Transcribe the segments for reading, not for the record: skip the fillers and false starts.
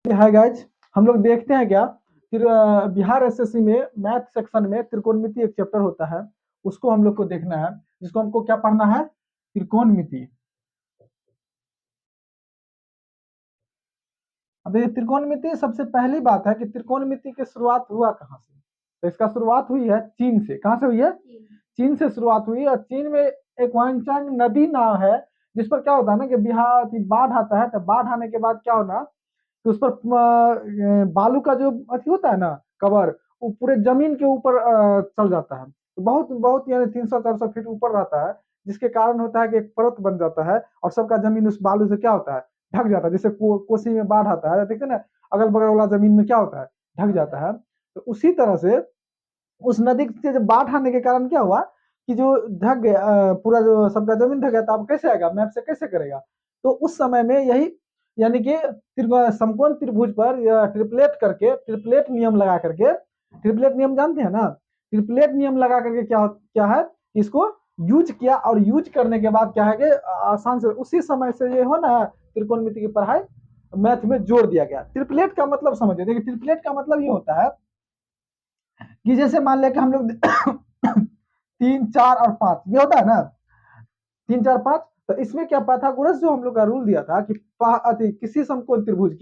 Hi guys, हम लोग देखते हैं क्या बिहार एसएससी में मैथ सेक्शन में त्रिकोणमिति एक चैप्टर होता है। उसको हम लोग को देखना है, जिसको हमको क्या पढ़ना है, त्रिकोणमिति। अब ये त्रिकोणमिति सबसे पहली बात है कि त्रिकोणमिति की शुरुआत हुआ कहाँ से। तो इसका शुरुआत हुई है चीन से। कहाँ से हुई है? चीन से शुरुआत हुई। और चीन में एक वांचांग नदी नाव है, जिस पर क्या होता है ना कि बिहार बाढ़ आता है। तो बाढ़ आने के बाद क्या होना, तो उस पर बालू का जो अथी होता है ना, कवर, वो पूरे जमीन के ऊपर चल जाता है। तो बहुत बहुत यानी 300-400 फीट ऊपर रहता है, जिसके कारण होता है कि एक परत बन जाता है और सबका जमीन उस बालू से क्या होता है, ढक जाता है। जैसे कोसी में बाढ़ आता है, देखते ना, अगल बगल वाला जमीन में क्या होता है, ढक जाता है। तो उसी तरह से उस नदी से जब बाढ़ आने के कारण क्या हुआ कि जो ढक गया, पूरा जो सबका जमीन ढक गया। तो अब कैसे आएगा, मैप से कैसे करेगा? तो उस समय में यही यानी कि समकोण त्रिभुज पर ट्रिपलेट करके, ट्रिपलेट नियम लगा करके, ट्रिपलेट नियम जानते हैं ना, ट्रिपलेट नियम लगा करके क्या है, इसको यूज किया। और यूज करने के बाद क्या है कि आसान से उसी समय से ये हो ना, त्रिकोणमिति की पढ़ाई मैथ में जोड़ दिया गया। ट्रिपलेट का मतलब समझिए, देखिए ट्रिपलेट का मतलब ये होता है कि जैसे मान लिया कि हम लोग 3, 4 और 5 ये होता है ना, 3, 4, 5। तो इसमें क्या, पाइथागोरस जो हम लोग का रूल दिया था कि किसी समकोण त्रिभुज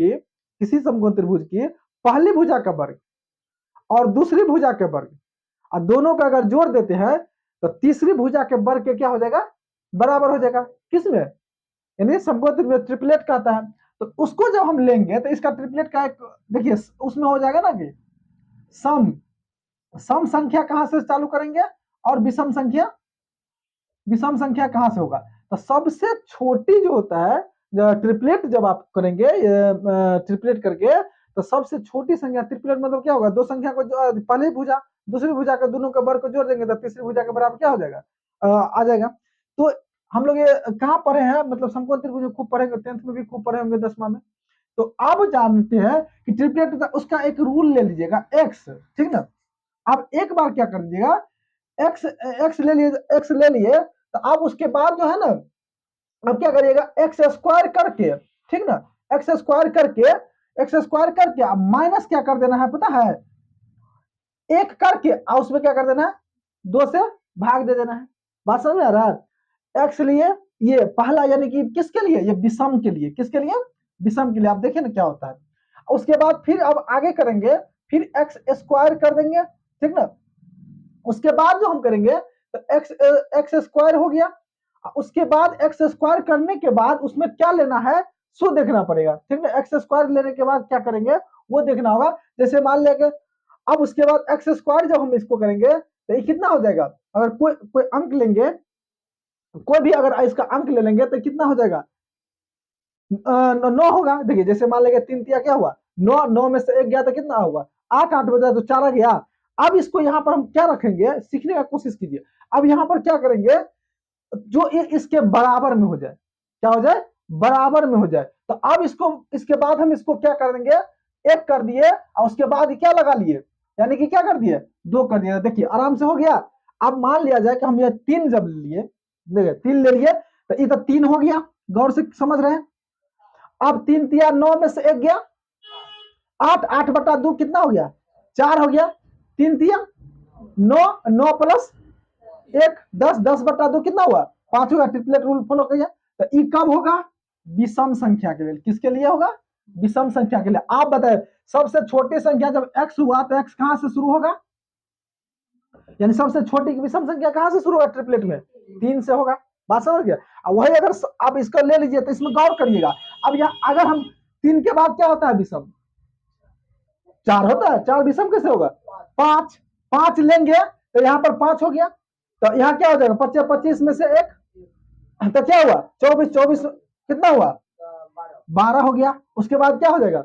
की पहली भुजा का वर्ग और दूसरी भुजा के वर्ग, और दोनों का अगर जोड़ देते हैं तो तीसरी भुजा के वर्ग के क्या हो जाएगा, बराबर हो जाएगा। किसमें? यानी समकोण त्रिभुज ट्रिपलेट कहता है। तो उसको जब हम लेंगे तो इसका ट्रिपलेट का एक, देखिए उसमें हो जाएगा ना कि सम सम संख्या कहां से चालू करेंगे और विषम संख्या कहां से होगा। तो सबसे छोटी जो होता है, ट्रिपलेट जब आप करेंगे ट्रिपलेट करके, तो सबसे छोटी संख्या, ट्रिपलेट मतलब क्या होगा, दो संख्या को पहली भुजा दूसरी भुजा का दोनों का वर्ग को जोड़ देंगे तो तीसरी भुजा के बराबर क्या हो जाएगा, आ जाएगा। तो हम लोग ये कहाँ पढ़े हैं, मतलब समकोण त्रिभुज खूब पढ़ेंगे, 10th में भी खूब पढ़े होंगे, 10वां में। तो अब जानते हैं कि ट्रिपलेट उसका एक रूल ले लीजिएगा, एक्स, ठीक ना। अब एक बार क्या कर दीजिएगा, एक्स एक्स ले लिए। तो अब उसके बाद जो है ना, अब क्या करिएगा, एक्स स्क्वायर करके, ठीक ना, एक्स स्क्वायर करके अब माइनस क्या कर देना है पता है, एक करके, और उसमें क्या कर देना है, 2 से भाग दे देना है। बात समझ में आ रहा है? एक्स लिए ये पहला, यानी कि किसके लिए, ये विषम के लिए, किसके लिए, विषम के लिए। आप देखिए ना क्या होता है। उसके बाद फिर अब आगे करेंगे, फिर एक्स स्क्वायर कर देंगे, ठीक ना। उसके बाद जो हम करेंगे तो एक्स स्क्वायर हो गया। उसके बाद एक्स स्क्वायर करने के बाद उसमें क्या लेना है, सो देखना पड़ेगा, ठीक है। एक्स स्क्वायर लेने के बाद क्या करेंगे वो देखना होगा। जैसे मान लिया कि अब उसके बाद एक्स स्क्वायर जब हम इसको करेंगे तो ये कितना हो जाएगा, अगर कोई कोई अंक लेंगे, कोई भी अगर इसका अंक ले लेंगे तो कितना हो जाएगा, 9 होगा। देखिए जैसे मान लिया 3 तिया क्या हुआ, 9, 9 में से 1 गया तो कितना हुआ, 8, 8 बजा तो 4 आ गया। अब इसको यहाँ पर हम क्या रखेंगे, सीखने का कोशिश कीजिए। अब यहाँ पर क्या करेंगे, जो इसके बराबर में हो जाए, क्या हो जाए, बराबर में हो जाए। तो अब इसको, इसके बाद हम इसको क्या करेंगे, 1 कर दिए और उसके बाद क्या लगा लिए, यानी कि क्या कर दिए, 2 कर दिए। देखिए आराम से हो गया। अब मान लिया जाए कि हम ये 3 जब लिए, देखिए 3 ले लिए, तो ये तो 3 हो गया, गौर से समझ रहे हैं। अब 3 तिया 9 में से 1 गया, 8, 8 बटा 2 कितना हो गया, 4 हो गया। 3 तिया 9, 9 प्लस 1 10, 10 बटा 2 कितना हुआ, 5 हुआ। ट्रिपलेट रूल फॉलो करिए। तो ये कब होगा, विषम संख्या के लिए। किसके लिए होगा, विषम संख्या के लिए। आप बताए सबसे छोटी संख्या जब x हुआ तो x कहां से शुरू होगा, यानी सबसे छोटी विषम संख्या कहां से शुरू होगा ट्रिपलेट में, 3 से होगा। बात समझ गया। अब वही अगर आप इसको ले लीजिए तो इसमें गौर करिएगा। अब यहाँ अगर हम 3 के बाद क्या होता है विषम, 4 होता है। 4 विषम कैसे होगा, 5, 5 लेंगे तो यहाँ पर 5 हो गया। तो यहाँ क्या हो जाएगा, 25, 25 में से 1, तो क्या हुआ, 24, 24 कितना हुआ, 12 हो गया। उसके बाद क्या हो जाएगा,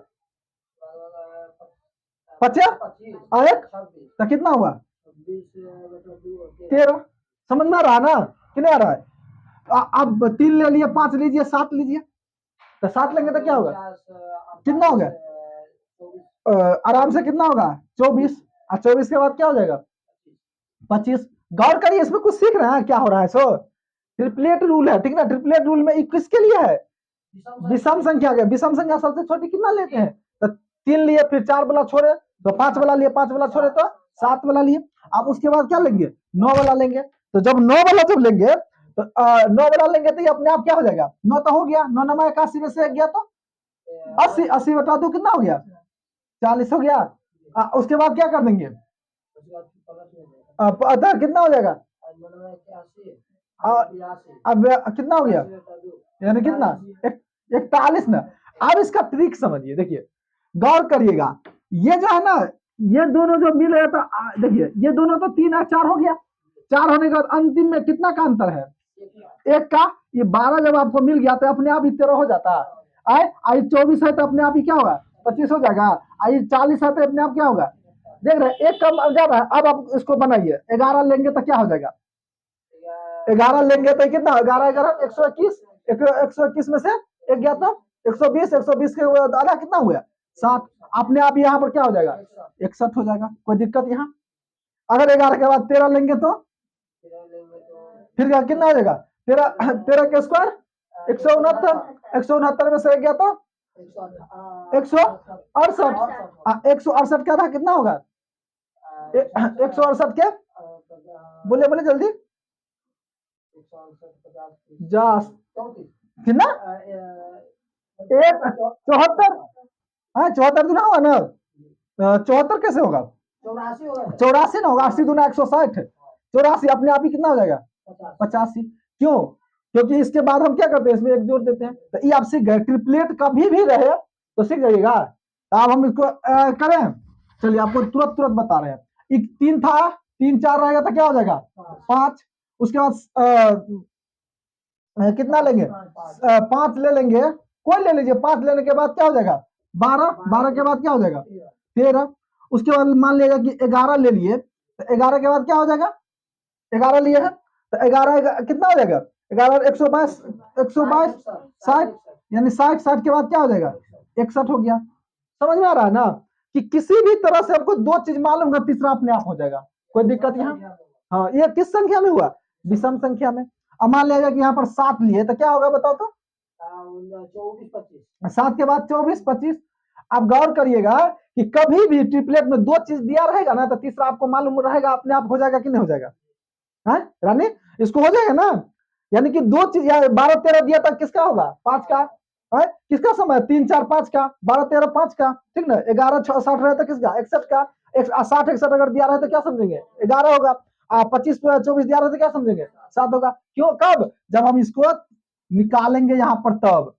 25 और 1 तो कितना हुआ, 13। समझ में आ रहा ना कि नहीं आ रहा है? अब 3 ले लिए, 5 लीजिए, 7 लीजिए। तो 7 लेंगे तो क्या होगा, कितना होगा, आराम से कितना होगा, 24। और 24 के बाद क्या हो जाएगा, 25। गौर करिए, इसमें कुछ सीख रहे हैं क्या हो रहा है। सो ट्रिपलेट रूल है, ठीक ना। ट्रिपलेट रूल में किसके लिए है, विषम संख्या के। विषम संख्या सबसे छोटी कितना लेते हैं, तो 3 लिए, फिर 4 वाला छोड़े तो 5 वाला लिए, 5 वाला छोड़े तो 7 वाला लिए। अब उसके बाद क्या लेंगे, 9 वाला लेंगे। तो जब 9 वाला जब लेंगे तो 9 वाला लेंगे तो ये अपने आप क्या हो जाएगा, 9 तो हो गया, 9 9 81 में से 1 गया तो 80, 80 बटा 2 कितना हो गया, 40 हो गया। उसके बाद क्या कर देंगे, कितना हो जाएगा, अब कितना हो गया, यानी कितना 41 ना। अब इसका ट्रिक समझिए, देखिए गौर करिएगा, ये जो है ना, ये दोनों जो मिल रहे तो देखिए ये दोनों तो 3 और 4 हो गया, 4 होने के बाद अंतिम में कितना का अंतर है, 1 का। ये 12 जब आपको मिल गया तो अपने आप ही 13 हो जाता है। आई 24 है तो अपने आप ही क्या होगा, 25 हो जाएगा। आई 40 है तो अपने आप क्या होगा, देख रहे 1 कम ज्यादा है। अब आप इसको बनाइए, 11 लेंगे तो क्या हो जाएगा, 11 लेंगे तो कितना, 11 11 121, 121 में से 1 गया तो 120, 120 के आधा कितना हुआ, 7। अपने आप यहाँ पर क्या हो जाएगा, 61 हो जाएगा। कोई दिक्कत यहाँ। अगर 11 के बाद 13 लेंगे तो फिर कितना हो जाएगा, 13 के स्क्वायर 169, 169 में से 1 गया तो 168, 168 का था कितना होगा, 168 के बोले बोले जल्दी, कितना 74, हाँ 74 दुना होगा ना, 74 कैसे होगा, 84 ना होगा, 80 दुना 160, 84 अपने आप ही कितना हो जाएगा, 85। क्यों, क्योंकि इसके बाद हम क्या करते हैं, इसमें 1 जोड़ देते हैं। तो ये आप सीख गए, ट्रिपलेट कभी भी रहे तो सीख जाइएगा। तो अब हम इसको करें, चलिए आपको तुरंत तुरंत बता रहे हैं। 3 था, 3 4 रहेगा तो क्या हो जाएगा 5। उसके बाद कितना लेंगे, 5 ले लेंगे, कोई ले लीजिए। 5 लेने के बाद क्या हो जाएगा 12, 12 के बाद क्या हो जाएगा 13। उसके बाद मान लीजिए कि 11 ले लिए, तो 11 के बाद क्या हो जाएगा, 11 लिए है तो 11 कितना हो जाएगा, 11 122, 122 60, यानी 60, 60 के बाद क्या हो जाएगा 61 हो गया। समझ में आ रहा है ना, कि किसी भी तरह से आपको 2 चीज मालूम है, तीसरा अपने आप हो जाएगा। कोई दिक्कत यहाँ। हाँ, ये किस संख्या में हुआ, विषम संख्या में। अब मान लिया कि यहाँ पर 7 लिए तो क्या होगा बताओ तो, 7 के बाद 24, 25। अब गौर करिएगा कि कभी भी ट्रिपलेट में 2 चीज दिया रहेगा ना, तो तीसरा आपको मालूम रहेगा, अपने आप हो जाएगा कि नहीं हो जाएगा, है रानी, इसको हो जाएगा ना। यानी कि 2 चीज, 12 13 दिया था, किसका होगा 5 का, है किसका समय 3 4 5 का, 12 13 5 का, ठीक ना। 11 6 60 रहे तो किसका 61 का, 60 61 अगर दिया रहे तो क्या समझेंगे 11 होगा। 25 24 दिया रहे तो क्या समझेंगे 7 होगा। क्यों, कब, जब हम इसको निकालेंगे यहाँ पर तब।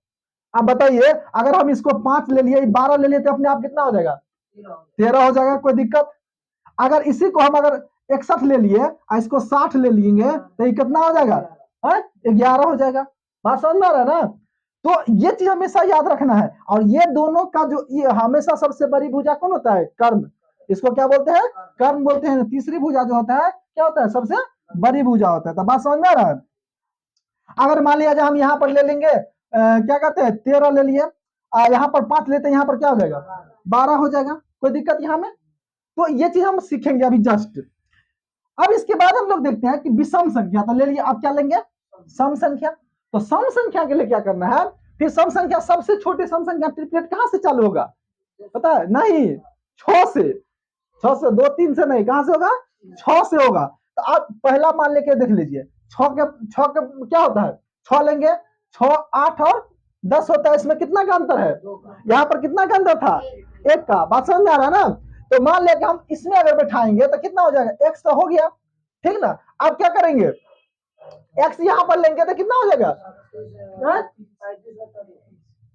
अब बताइए, अगर हम इसको 5 ले लिए, 12 ले लिए तो अपने आप कितना हो जाएगा 13 हो जाएगा। कोई दिक्कत। अगर इसी को हम अगर 61 ले लिए और इसको 60 ले लेंगे तो ये कितना हो जाएगा, 11 हो जाएगा। बात समझ में आ रहा है ना। तो ये चीज हमेशा याद रखना है। और ये दोनों का जो ये हमेशा सबसे बड़ी भुजा कौन होता है, कर्ण। इसको क्या बोलते हैं, कर्ण बोलते हैं। तीसरी भुजा जो होता है क्या होता है, सबसे बड़ी भुजा होता है। तो बात समझ में आ रहा है। अगर मान लिया जाए हम यहाँ पर ले लेंगे क्या कहते हैं 13 ले लिए, यहाँ पर 5 लेते हैं, यहाँ पर क्या हो जाएगा 12 हो जाएगा। कोई दिक्कत यहाँ में। तो ये चीज हम सीखेंगे अभी जस्ट। अब इसके बाद हम लोग देखते हैं कि विषम संख्या। तो ले लिए, आप क्या लेंगे सम संख्या। तो सम संख्या के लिए क्या करना है, फिर सम संख्या सबसे छोटी सम संख्या ट्रिपलेट कहां से चालू होगा पता है, नहीं 6 से, 6 से 2 3 से नहीं, कहां से होगा 6 से होगा। तो आप पहला मान लेके देख लीजिए, 6 के क्या होता है, 6 लेंगे, 6 8 और 10 होता है। इसमें कितना का अंतर है, यहाँ पर कितना का अंतर था 1 का। बात समझ में आ रहा है ना। तो मान लिया कि हम इसमें अगर बैठाएंगे तो कितना हो जाएगा, x तो हो गया, ठीक ना। अब क्या करेंगे, x यहाँ पर लेंगे तो कितना हो जाएगा,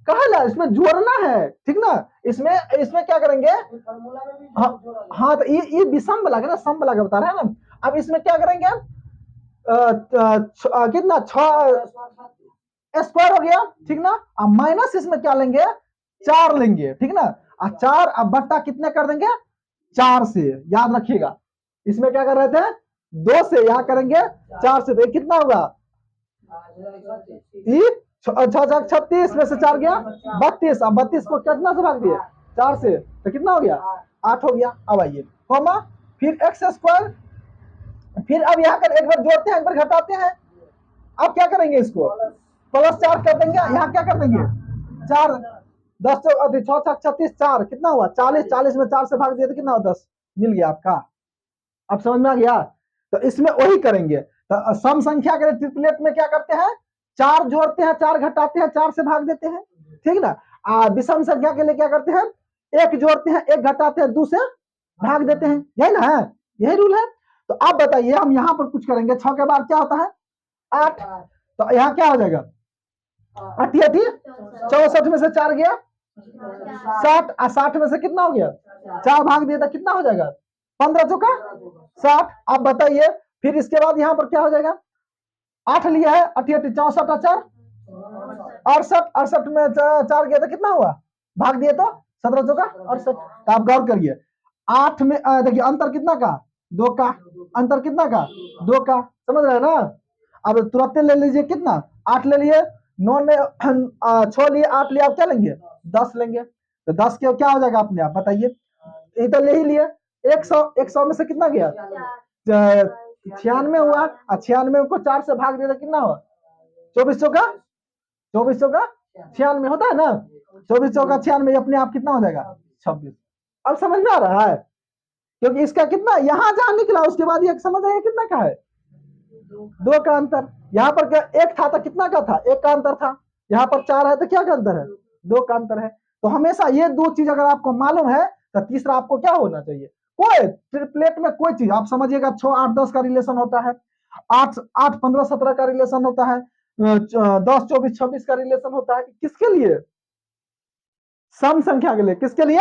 कहला इसमें जोड़ना है, ठीक ना। इसमें क्या करेंगे, हाँ तो ये विषम वाला है ना, सम वाला बता रहे हैं ना। अब इसमें क्या करेंगे, कितना 6 स्क्वायर हो गया, ठीक ना। अब माइनस इसमें क्या लेंगे 4 लेंगे, ठीक ना। 4 अब बट्टा कितने कर देंगे 4 से, याद रखिएगा। इसमें क्या कर रहे थे 2 से, यहाँ करेंगे 4 से। तो कितना होगा 36 में से 4 गया 32। अब 32 को कितना से भाग दिए 4 से, तो कितना हो गया 8 हो गया। अब आइए कॉमा, फिर x स्क्वायर, फिर अब यहाँ कर एक बार जोड़ते हैं एक बार घटाते हैं। अब क्या करेंगे, इसको +4 कर देंगे, यहाँ क्या कर देंगे 4 10 6 6 36 4 कितना हुआ 40, 40 में 4 से भाग दिया तो कितना हुआ 10 मिल गया आपका। अब समझ में आ गया। तो इसमें वही करेंगे। तो सम संख्या के ट्रिपलेट में क्या करते हैं, 4 जोड़ते हैं, 4 घटाते हैं, 4 से भाग देते हैं, ठीक ना। विषम संख्या के लिए क्या करते हैं, 1 जोड़ते हैं, 1 घटाते हैं, 2 से भाग देते हैं, यही ना है, यही रूल है। तो आप बताइए हम यहाँ पर कुछ करेंगे, 6 के बाद क्या होता है 8, तो यहाँ क्या हो जाएगा 8 64 में से 4 गया 60, 60 में से कितना हो गया 4 भाग दिया था, कितना हो जाएगा 15 चौका 60। आप बताइए फिर इसके बाद यहाँ पर क्या हो जाएगा, 8 लिया है, 8 64 4 68, 68 में 4 गया था, कितना हुआ भाग दिए तो 17 चौका 68। तो आप गौर करिए 8 में देखिए अंतर कितना का 2 का, अंतर कितना का 2 का, समझ रहे हैं ना। अब तुरंत ले लीजिए कितना 8 ले लिए, 9 में 6 लिए, 8 लिए, आप क्या लेंगे 10 लेंगे। तो 10 के क्या हो जाएगा अपने आप बताइए, ये तो ले ही लिए। 100 में से कितना गया 96 हुआ, 96 को 4 से भाग दिया तो कितना हुआ 2400 का 96 होता है ना, 2400 का 96 अपने आप कितना हो जाएगा 26। अब समझ में आ रहा है, क्योंकि इसका कितना यहाँ जहां निकला उसके बाद ये समझ आया कितना का है 2 का अंतर। यहाँ पर क्या 1 था तो कितना का था 1 का अंतर था, यहाँ पर 4 है तो क्या का अंतर है 2 का अंतर है। तो हमेशा ये 2 चीज अगर आपको मालूम है तो तीसरा आपको क्या होना चाहिए, कोई ट्रिपलेट में कोई चीज आप समझिएगा 6 8 10 का रिलेशन होता है, 8 8 15 17 का रिलेशन होता है, 10 24 26 का रिलेशन होता है, किसके लिए सम संख्या के लिए, किसके लिए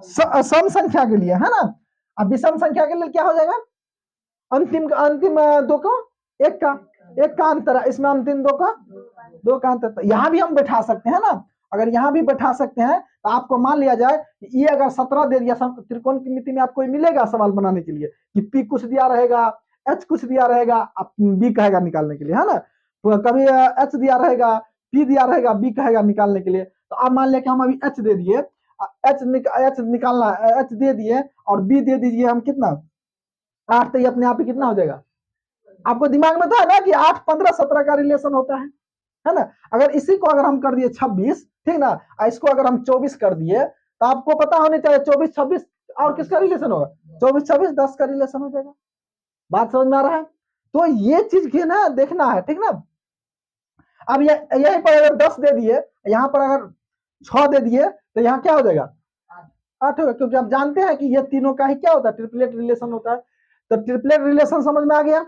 सम संख्या के लिए, है ना। अब विषम संख्या के लिए क्या हो जाएगा, अंतिम 2 को 1 का अंतर है, इसमें अंतिम 2 का अंतर। यहाँ भी हम बैठा सकते हैं ना, अगर यहाँ भी बैठा सकते हैं तो आपको मान लिया जाए ये अगर 17 दे दिया, त्रिकोण की मिति में आपको मिलेगा सवाल बनाने के लिए कि पी कुछ दिया रहेगा, एच कुछ दिया रहेगा, आप बी कहेगा निकालने के लिए, है ना। तो कभी एच दिया रहेगा, पी दिया रहेगा, बी कहेगा निकालने के लिए। तो आप मान लिया कि हम अभी एच दे दिए, एच निकालना, एच दे दिए और बी दे दीजिए हम कितना 8, तो ये अपने आप ही कितना हो जाएगा, आपको दिमाग में तो है ना कि 8 15 17 का रिलेशन होता है ना। अगर इसी को अगर हम कर दिए 26, ठीक ना, इसको अगर हम 24 कर दिए तो आपको पता होने चाहिए 24 26 और किसका रिलेशन होगा 24 26 10 का रिलेशन हो जाएगा। बात समझ में आ रहा है। तो ये चीज के ना देखना है, ठीक ना। अब यहीं पर अगर 10 दे दिए, यहाँ पर अगर 6 दे दिए तो यहाँ क्या हो जाएगा 8 होगा, क्योंकि आप जानते हैं कि ये तीनों का ही क्या होता है ट्रिपलेट रिलेशन होता है। तो ट्रिपलेट रिलेशन समझ में आ गया।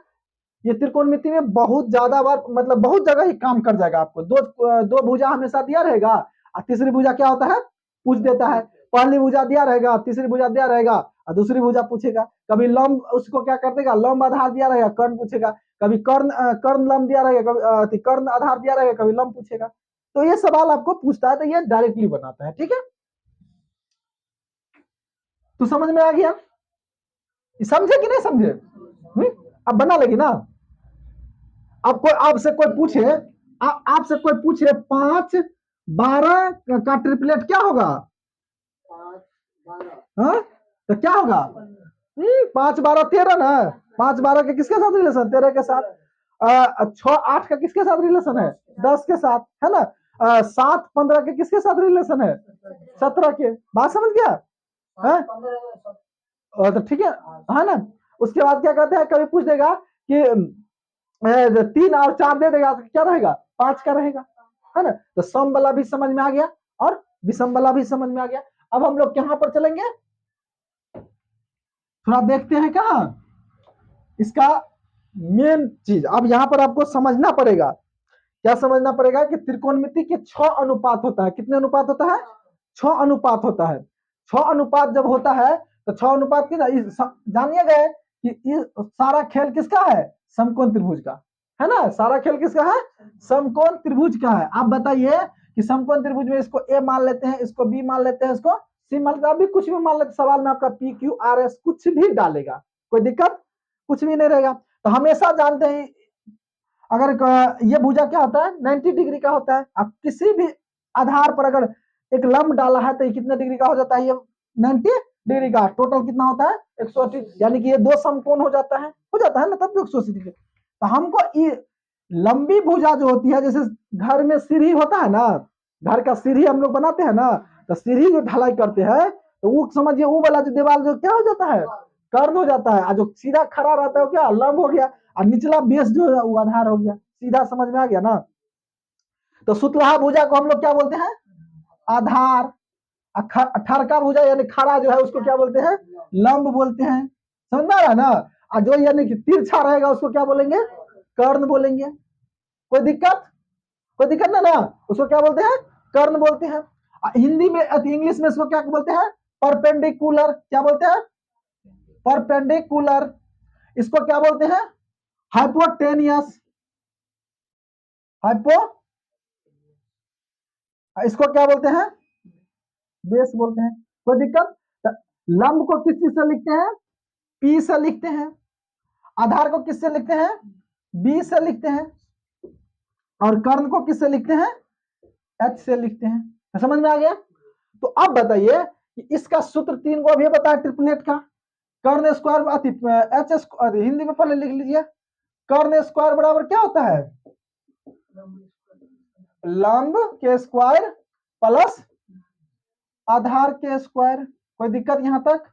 ये त्रिकोणमिति में बहुत ज्यादा बार मतलब बहुत जगह ही काम कर जाएगा आपको। दो भुजा हमेशा दिया रहेगा और तीसरी भुजा क्या होता है पूछ देता है। पहली भुजा दिया रहेगा, तीसरी भुजा दिया रहेगा और दूसरी भुजा पूछेगा। कभी लंब उसको क्या कर देगा, लंब आधार दिया रहेगा कर्ण पूछेगा, कभी कर्ण लंब दिया रहेगा, कभी कर्ण आधार दिया रहेगा, कभी लंब पूछेगा। तो ये सवाल आपको पूछता है तो ये डायरेक्टली बनाता है, ठीक है। तो समझ में आ गया, समझे कि नहीं समझे, अब बना लेगी ना। आपसे कोई पूछे, आपसे कोई पूछे 5 12 का ट्रिपलेट क्या होगा, 5 तो क्या होगा 5 12 13 ना। 5 12 के किसके साथ रिलेशन 13 के साथ, 6 8 का किसके साथ रिलेशन है 10 के साथ, है ना। 7 15 के किसके साथ रिलेशन है 17 के। बात समझ गया है, तो ठीक है ना। उसके बाद क्या कहते हैं, कभी पूछ देगा कि 3 और 4 दे देगा तो क्या रहेगा 5 का रहेगा, है ना। तो सम वाला भी समझ में आ गया और विषम वाला भी समझ में आ गया। अब हम लोग कहां पर चलेंगे, थोड़ा देखते हैं कहा इसका मेन चीज। अब यहां पर आपको समझना पड़ेगा, क्या समझना पड़ेगा कि त्रिकोणमिति के 6 अनुपात होता है। कितने अनुपात होता है 6 अनुपात होता है। 6 अनुपात जब होता है तो 6 अनुपात की जानिए गए कि सारा खेल किसका है समकोण त्रिभुज का, है ना। सारा खेल किसका है समकोण त्रिभुज का है। आप बताइए कि समकोण त्रिभुज में इसको ए मान लेते हैं, इसको बी मान लेते हैं, इसको सी मान लेते हैं, अभी कुछ भी मान लेते हैं। सवाल में आपका पी क्यू आर एस कुछ भी डालेगा, कोई दिक्कत कुछ भी नहीं रहेगा। तो हमेशा जानते हैं अगर ये भुजा क्या होता है 90 डिग्री का होता है। आप किसी भी आधार पर अगर एक लंब डाला है तो ये कितने डिग्री का हो जाता है, ये 90 डिग्री का। टोटल कितना होता है 180, यानी कि ये 2 समकोण हो जाता है ना, तब 180 डिग्री। तो हमको ये लंबी भुजा जो होती है, जैसे घर में सीढ़ी होता है ना, घर का सीढ़ी हम लोग बनाते हैं ना, तो सीढ़ी जो ढलाई करते हैं तो वो समझिए वो वाला जो दीवार जो क्या हो जाता है, कर्ण हो जाता है, और जो सीधा खड़ा रहता है वो क्या लंब हो गया, और निचला बेस जो है वो आधार हो गया। सीधा समझ में आ गया ना। तो सुतलाहा भुजा को हम लोग क्या बोलते हैं, आधार। ठरका भुजा यानी खड़ा जो है उसको क्या बोलते हैं, लंब बोलते हैं। समझ में आ रहा है ना। और जो यानी कि तिरछा रहेगा उसको क्या बोलेंगे, कर्ण बोलेंगे। कोई दिक्कत, कोई दिक्कत ना ना, उसको क्या बोलते हैं, कर्ण बोलते हैं। हिंदी में इंग्लिश में इसको क्या बोलते हैं, परपेंडिकुलर। क्या बोलते हैं, परपेंडिकुलर। इसको क्या बोलते हैं, हाइपोटेनियस। हाइपो, इसको क्या बोलते हैं, बेस बोलते हैं। कोई दिक्कत। लंब को किस चीज से लिखते हैं, पी से लिखते हैं। आधार को किससे लिखते हैं, बी से लिखते हैं। और कर्ण को किससे लिखते हैं, एच से लिखते हैं। तो समझ में आ गया। तो अब बताइए कि इसका सूत्र 3 को अभी बताया ट्रिपलेट का। कर्ण स्क्वायर एच स्क्वायर, हिंदी में पहले लिख लीजिए। कर्ण स्क्वायर बराबर क्या होता है, लंब के स्क्वायर प्लस आधार के स्क्वायर। कोई दिक्कत यहां तक।